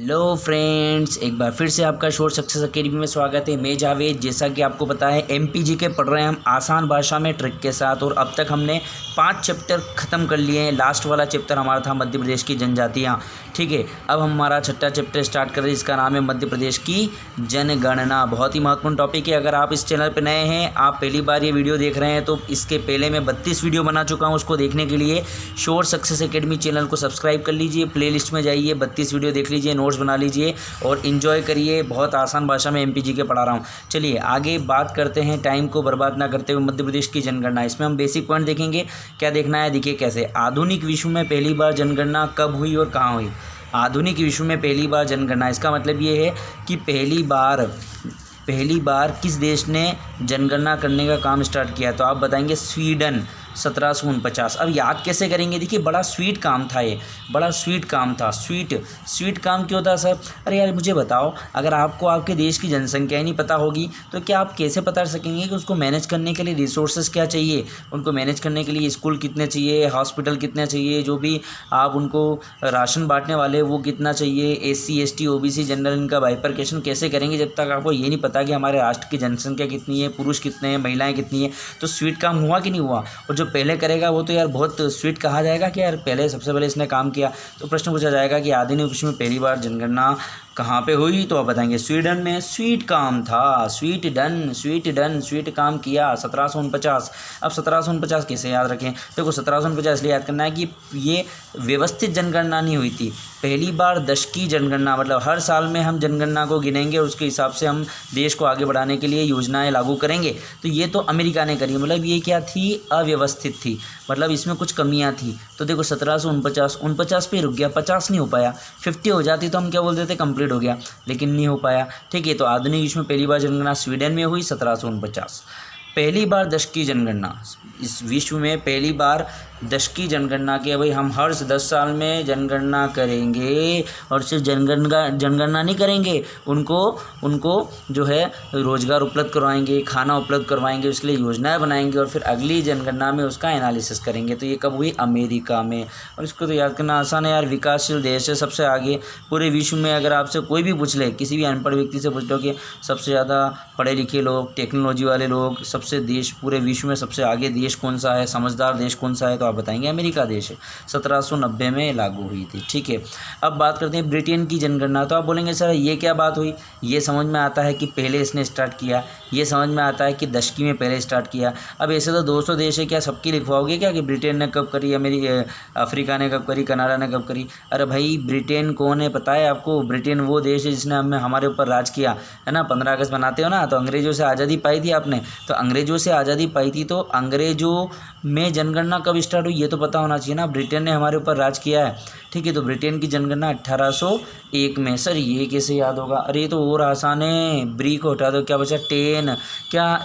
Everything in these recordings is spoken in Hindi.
हेलो फ्रेंड्स, एक बार फिर से आपका शोर सक्सेस अकेडमी में स्वागत है। मैं जावेद। जैसा कि आपको पता है एमपीजी के पढ़ रहे हैं हम आसान भाषा में ट्रिक के साथ, और अब तक हमने 5 चैप्टर ख़त्म कर लिए हैं। लास्ट वाला चैप्टर हमारा था मध्य प्रदेश की जनजातियाँ। ठीक है, अब हमारा 6ठा चैप्टर स्टार्ट कर रहे हैं, जिसका नाम है मध्य प्रदेश की जनगणना। बहुत ही महत्वपूर्ण टॉपिक है। अगर आप इस चैनल पर नए हैं, आप पहली बार ये वीडियो देख रहे हैं, तो इसके पहले मैं 32 वीडियो बना चुका हूँ। उसको देखने के लिए शोर सक्सेस अकेडमी चैनल को सब्सक्राइब कर लीजिए, प्लेलिस्ट में जाइए, 32 वीडियो देख लीजिए, नोट्स बना लीजिए और इन्जॉय करिए। बहुत आसान भाषा में एमपीजी के पढ़ा रहा हूँ। चलिए आगे बात करते हैं, टाइम को बर्बाद ना करते हुए मध्य प्रदेश की जनगणना। इसमें हम बेसिक पॉइंट देखेंगे। क्या देखना है, देखिए कैसे। आधुनिक विश्व में पहली बार जनगणना कब हुई और कहाँ हुई। आधुनिक विश्व में पहली बार जनगणना, इसका मतलब ये है कि पहली बार किस देश ने जनगणना करने का काम स्टार्ट किया। तो आप बताएंगे स्वीडन, 1749। अब याद कैसे करेंगे, देखिए बड़ा स्वीट काम था, ये बड़ा स्वीट काम था। स्वीट काम क्यों था सर? अरे यार मुझे बताओ, अगर आपको आपके देश की जनसंख्या ही नहीं पता होगी तो क्या आप कैसे बता सकेंगे कि उसको मैनेज करने के लिए रिसोर्सेज क्या चाहिए, उनको मैनेज करने के लिए स्कूल कितने चाहिए, हॉस्पिटल कितने चाहिए, जो भी आप उनको राशन बांटने वाले वो कितना चाहिए, एससी एसटी ओबीसी जनरल, इनका बाइफरकेशन कैसे करेंगे जब तक आपको ये नहीं पता कि हमारे राष्ट्र की जनसंख्या कितनी है, पुरुष कितने हैं, महिलाएं कितनी है। तो स्वीट काम हुआ कि नहीं हुआ? और जो पहले करेगा वो तो यार बहुत स्वीट कहा जाएगा कि यार पहले सबसे पहले इसने काम किया। तो प्रश्न पूछा जाएगा कि आधुनिक विश्व में पहली बार जनगणना कहाँ पे हुई, तो आप बताएंगे स्वीडन में। स्वीट काम था, स्वीट काम किया 1749। अब 1749 कैसे याद रखें? देखो 1749 इसलिए याद करना है कि ये व्यवस्थित जनगणना नहीं हुई थी। पहली बार दशकीय जनगणना, मतलब हर साल में हम जनगणना को गिनेंगे और उसके हिसाब से हम देश को आगे बढ़ाने के लिए योजनाएं लागू करेंगे। तो ये तो अमेरिका ने करी, मतलब ये क्या थी, अव्यवस्थित थी, मतलब इसमें कुछ कमियां थी। तो देखो 1749 पे रुक गया, 50 नहीं हो पाया। 50 हो जाती तो हम क्या बोल देते, कंप्लीट हो गया, लेकिन नहीं हो पाया। ठीक है, तो आधुनिक विश्व में पहली बार जनगणना स्वीडन में हुई 1749। पहली बार दशकीय जनगणना, इस विश्व में पहली बार दशकीय जनगणना के, भाई हम हर 10 साल में जनगणना करेंगे, और सिर्फ जनगणना नहीं करेंगे, उनको जो है रोजगार उपलब्ध करवाएंगे, खाना उपलब्ध करवाएंगे, उसके लिए योजनाएं बनाएंगे, और फिर अगली जनगणना में उसका एनालिसिस करेंगे। तो ये कब हुई? अमेरिका में। और इसको तो याद करना आसान है यार, विकासशील देश है सबसे आगे पूरे विश्व में। अगर आपसे कोई भी पूछ ले, किसी भी अनपढ़ व्यक्ति से पूछ लो कि सबसे ज़्यादा पढ़े लिखे लोग, टेक्नोलॉजी वाले लोग, सबसे देश पूरे विश्व में सबसे आगे देश कौन सा है, समझदार देश कौन सा है, तो आप बताएंगे अमेरिका देश है। 1790 में लागू हुई थी। ठीक है, अब बात करते हैं ब्रिटेन की जनगणना। तो आप बोलेंगे सर ये क्या बात हुई? ये समझ में आता है कि पहले इसने स्टार्ट किया, ये समझ में आता है कि दशकी में पहले स्टार्ट किया। अब ऐसे तो 200 देश है, क्या सबकी लिखवाओगे क्या कि ब्रिटेन ने कब करी, अफ्रीका ने कब करी, कनाडा ने कब करी? अरे भाई ब्रिटेन कौन है पता है आपको? ब्रिटेन वो देश है जिसने हमारे ऊपर राज किया है ना। 15 अगस्त बनाते हो ना, तो अंग्रेजों से आज़ादी पाई थी आपने, तो अंग्रेजों से आज़ादी पाई थी, तो अंग्रेजों में जनगणना कब स्टार्ट हुई ये तो पता होना चाहिए ना। ब्रिटेन ने हमारे ऊपर राज किया है। ठीक है, तो ब्रिटेन की जनगणना 1801 में। सर ये कैसे याद होगा? अरे ये तो और आसान है, ब्री को हटा दो, क्या बचा? 10। क्या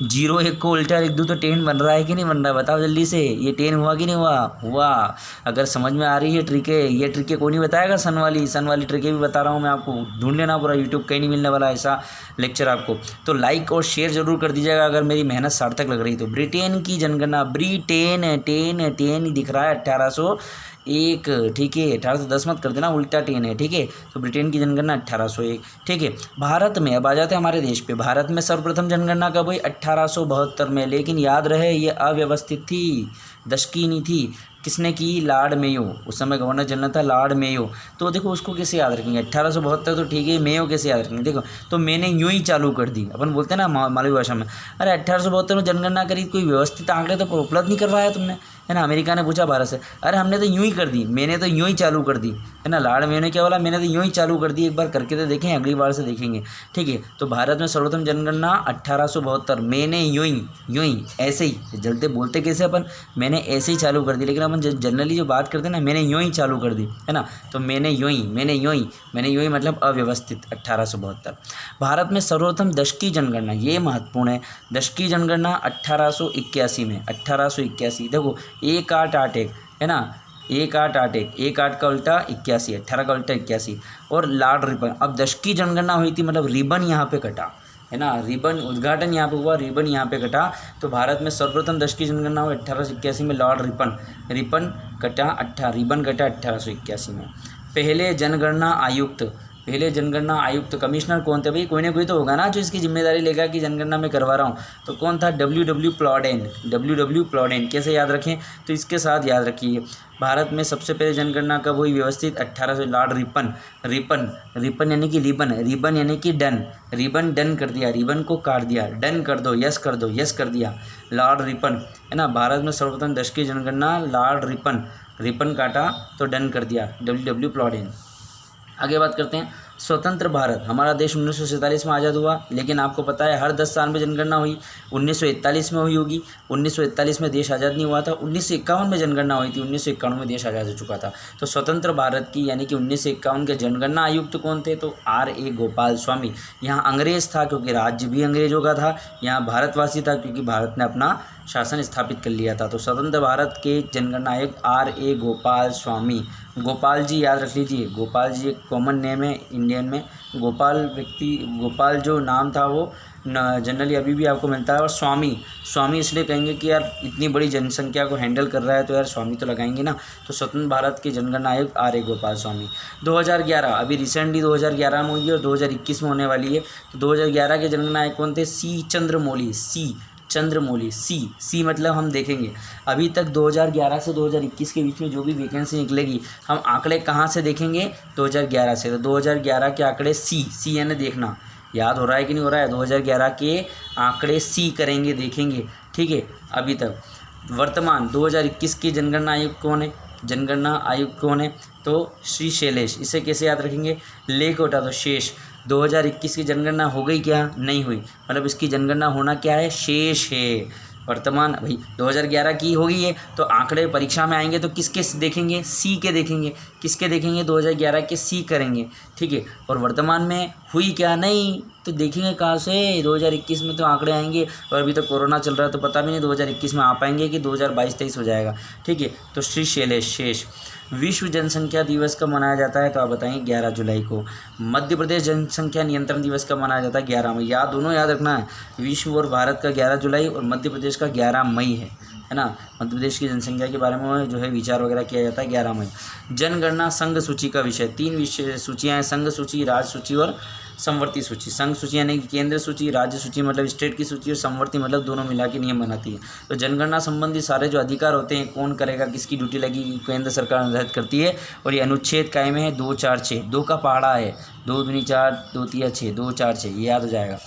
0 1 को उल्टा लिख दूँ तो 10 बन रहा है कि नहीं बन रहा है? बताओ जल्दी से, ये 10 हुआ कि नहीं हुआ? अगर समझ में आ रही है ट्रिकें, ये ट्रिकें कोई नहीं बताएगा। सन वाली ट्रिकें भी बता रहा हूँ मैं आपको, ढूंढ लेना पूरा यूट्यूब, कहीं नहीं मिलने वाला ऐसा लेक्चर आपको। तो लाइक और शेयर जरूर कर दीजिएगा अगर मेरी मेहनत सार्थक लग रही तो। ब्रिटेन की जनगणना, टेन दिख रहा है 1801। ठीक है, 1810 मत कर देना, उल्टा 10 है। ठीक है, तो ब्रिटेन की जनगणना 1801। ठीक है, भारत में अब आ जाते हैं हमारे देश पे। भारत में सर्वप्रथम जनगणना कब हुई? 1872 में। लेकिन याद रहे ये अव्यवस्थित थी, दशकी नहीं थी। किसने की? लॉर्ड मेयो, उस समय गवर्नर जनरल था लॉर्ड मेयो। तो देखो उसको कैसे याद रखेंगे? 1872 तो ठीक है, मेयो कैसे याद रखेंगे? देखो, तो मैंने यूं ही चालू कर दी, अपन बोलते हैं ना मालवी भाषा में। अरे 1872 में जनगणना करी, कोई व्यवस्थित आंकड़े तो उपलब्ध नहीं करवाया तुमने, है ना। अमेरिका ने पूछा भारत से, अरे हमने तो यूं ही कर दी, मैंने तो यूं ही चालू कर दी, है ना। लॉर्ड मेयो ने क्या बोला? मैंने तो यूं ही चालू कर दी, एक बार करके तो देखें, अगली बार से देखेंगे। ठीक है, तो भारत में सर्वप्रथम जनगणना 1872, मैंने यूं ही ऐसे ही, जलते बोलते कैसे अपन, मैंने ऐसे ही चालू कर दी, लेकिन अपन जनरली जो बात करते हैं ना, मैंने यूं ही चालू कर दी, है ना। तो मैंने यूं ही मतलब अव्यवस्थित। 1872 भारत में सर्वप्रथम दशकीय जनगणना, ये महत्वपूर्ण है। दशकीय जनगणना 1881 में। 1881 देखो, 1881 है ना, 1881, 18 का उल्टा 81, 18 का उल्टा 81। और लॉर्ड रिपन, अब दशकीय जनगणना हुई थी, मतलब रिबन यहाँ पे कटा, है ना। रिबन उद्घाटन यहाँ पे हुआ, रिबन यहाँ पे कटा। तो भारत में सर्वप्रथम दशकीय जनगणना हुई 1881 में, लॉर्ड रिबन कटा 1881 में। पहले जनगणना आयुक्त, पहले जनगणना आयुक्त कमिश्नर कौन थे भाई? कोई ना कोई तो होगा ना जो इसकी जिम्मेदारी लेगा कि जनगणना में करवा रहा हूँ। तो कौन था? W W Plowden. कैसे याद रखें? तो इसके साथ याद रखिए, भारत में सबसे पहले जनगणना कब हुई व्यवस्थित? 1800। लॉर्ड रिपन यानी कि रिबन यानी कि रिबन डन कर दिया, रिबन को काट दिया, डन कर दो, यस कर दिया, लॉर्ड रिपन है ना। भारत में सर्वप्रथम दशकीय जनगणना लॉर्ड रिपन काटा तो डन कर दिया, डब्ल्यू प्लॉडेन। आगे बात करते हैं स्वतंत्र भारत। हमारा देश 1947 में आज़ाद हुआ, लेकिन आपको पता है हर 10 साल में जनगणना हुई। 1941 में हुई होगी, 1941 में देश आज़ाद नहीं हुआ था। 1951 में जनगणना हुई थी, 1991 में देश आज़ाद हो चुका था। तो स्वतंत्र भारत की यानी कि 1951 के जनगणना आयुक्त कौन थे? तो R.A. गोपाल स्वामी। यहाँ अंग्रेज़ था क्योंकि राज्य भी अंग्रेजों का था, यहाँ भारतवासी था क्योंकि भारत ने अपना शासन स्थापित कर लिया था। तो स्वतंत्र भारत के जनगणना आयुक्त R.A. गोपाल स्वामी। गोपाल जी याद रख लीजिए, गोपाल जी एक कॉमन नेम है इंडियन में। गोपाल जो नाम था वो जनरली अभी भी आपको मिलता है। और स्वामी इसलिए कहेंगे कि यार इतनी बड़ी जनसंख्या को हैंडल कर रहा है तो यार स्वामी तो लगाएंगे ना। तो स्वतंत्र भारत के जनगणना आयुक्त R.A. गोपाल स्वामी। 2011 अभी रिसेंटली 2011 में हुई है और 2021 में होने वाली है। तो 2011 के जनगणना आयुक्त कौन थे? चंद्रमौली। सी मतलब हम देखेंगे अभी तक 2011 से 2021 के बीच में जो भी वैकेंसी निकलेगी हम आंकड़े कहाँ से देखेंगे? 2011 से। तो 2011 के आंकड़े सी यानी देखना, याद हो रहा है कि नहीं हो रहा है? 2011 के आंकड़े सी करेंगे, देखेंगे, ठीक है। अभी तक वर्तमान 2021 की जनगणना आयुक्त कौन है? तो श्री शैलेश। इसे कैसे याद रखेंगे? ले को हटा दो शेष। 2021 की जनगणना हो गई क्या? नहीं हुई, मतलब इसकी जनगणना होना क्या है? शेष है। वर्तमान भाई 2011 की हो गई है तो आंकड़े परीक्षा में आएंगे तो किसके देखेंगे? सी के देखेंगे। किसके देखेंगे? 2011 के सी करेंगे, ठीक है। और वर्तमान में हुई क्या? नहीं, तो देखेंगे कहाँ से? 2021 में तो आंकड़े आएंगे और अभी तो कोरोना चल रहा है तो पता भी नहीं 2021 में आ पाएंगे कि 2022-23 हो जाएगा, ठीक है। तो श्री शैलेश शेष। विश्व जनसंख्या दिवस कब मनाया जाता है? तो आप बताएंगे 11 जुलाई को। मध्य प्रदेश जनसंख्या नियंत्रण दिवस कब मनाया जाता है? 11 मई। दोनों याद रखना है, विश्व और भारत का 11 जुलाई और मध्य प्रदेश का 11 मई है ना। मध्य प्रदेश की जनसंख्या के बारे में जो है विचार वगैरह किया जाता है 11 मई। जनगणना संघ सूची का विषय। 3 विषय सूचियाँ हैं, संघ सूची, राज्य सूची और संवर्ती सूची। संघ सूची यानी कि केंद्र सूची, राज्य सूची मतलब स्टेट की सूची और संवर्ती मतलब दोनों मिला के नियम बनाती है। तो जनगणना संबंधी सारे जो अधिकार होते हैं, कौन करेगा, किसकी ड्यूटी लगेगी, केंद्र सरकार निर्धारित करती है। और ये अनुच्छेद कायम है 2, 4, 6, 2 का पहाड़ा है, 2 दूनी 4, 2 तिया 6, 2, 4, 6, ये याद हो जाएगा।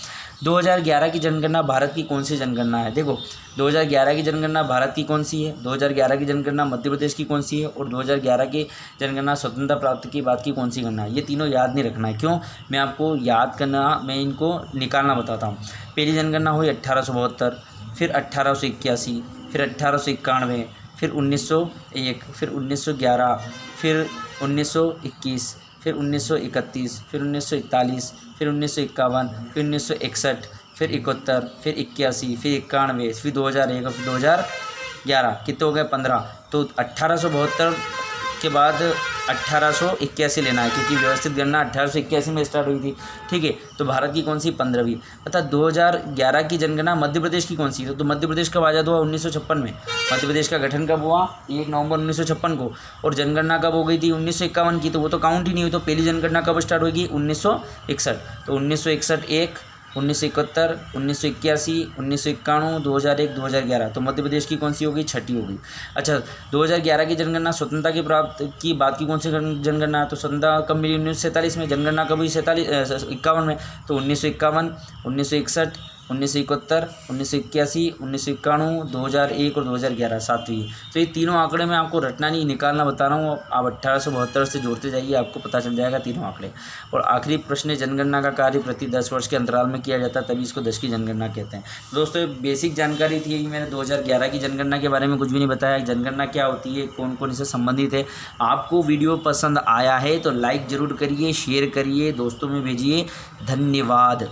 2011 की जनगणना भारत की कौन सी जनगणना है? देखो 2011 की जनगणना भारत की कौन सी है, 2011 की जनगणना मध्य प्रदेश की कौन सी है और 2011 की जनगणना स्वतंत्रता प्राप्ति की बात की कौन सी गणना है। ये तीनों याद नहीं रखना है। क्यों? मैं आपको याद करना, मैं इनको निकालना बताता हूँ। पहली जनगणना हुई 1872, फिर 1881, फिर 1891, फिर 1901, फिर 1911, फिर 1921, फिर 1931, फिर 1941, फिर 1951, फिर 1961, फिर 71, फिर 81, फिर 91, फिर 2001 और फिर 2011। कितने हो गए? 15। तो 1872 के बाद 1881 लेना है क्योंकि व्यवस्थित गणना 1881 में स्टार्ट हुई थी, ठीक है। तो भारत की कौन सी? 15वीं। अर्थात 2011 की जनगणना मध्य प्रदेश की कौन सी? तो मध्य प्रदेश कब आज़ाद हुआ? 1956 में। मध्य प्रदेश का गठन कब हुआ? 1 नवंबर 1956 को। और जनगणना कब हो गई थी? 1951 की, तो वो तो काउंट ही नहीं हुई। तो पहली जनगणना कब स्टार्ट होगी? 1961। तो 1961 1, 1971, 1981, 1991, 2001, 2011। तो मध्य प्रदेश की कौन सी होगी? 6ठी होगी। अच्छा, 2011 की जनगणना स्वतंत्रता की प्राप्त की बात की कौन सी जनगणना है? तो स्वतंत्रता कब मिली? 1947 में। जनगणना कब हुई? 51 में। तो 1951, 1961, 1971, 1981, 1991, 2001 और 2011 7वीं। तो ये तीनों आंकड़े मैं आपको रटना नहीं, निकालना बता रहा हूँ। आप 1872 से जोड़ते जाइए, आपको पता चल जाएगा तीनों आंकड़े। और आखिरी प्रश्न, जनगणना का कार्य प्रति 10 वर्ष के अंतराल में किया जाता है, तभी इसको 10 की जनगणना कहते हैं। दोस्तों, बेसिक जानकारी थी। मैंने 2011 की जनगणना के बारे में कुछ भी नहीं बताया। जनगणना क्या होती है, कौन कौन इससे संबंधित है। आपको वीडियो पसंद आया है तो लाइक ज़रूर करिए, शेयर करिए, दोस्तों में भेजिए। धन्यवाद।